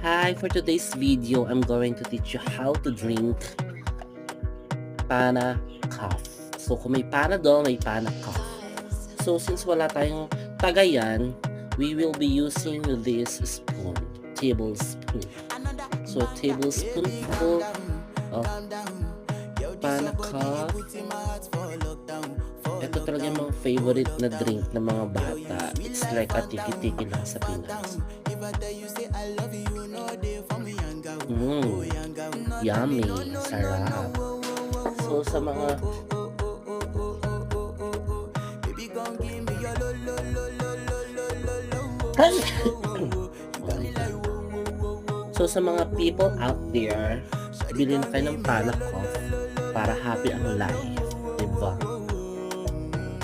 Hi, for today's video, I'm going to teach you how to drink pana coffee. So, kung may pana do, may pana coffee. So, since wala tayong tagayan, we will be using this spoon, tablespoon. So, tablespoonful of pana coffee. Ito talaga yung mga favorite na drink ng mga bata. It's like a tiki-tiki lang sa Pinas. Yummy, sarap. So sa mga So sa mga people out there, bilhin na kayo ng pana coffee para happy ang life, diba?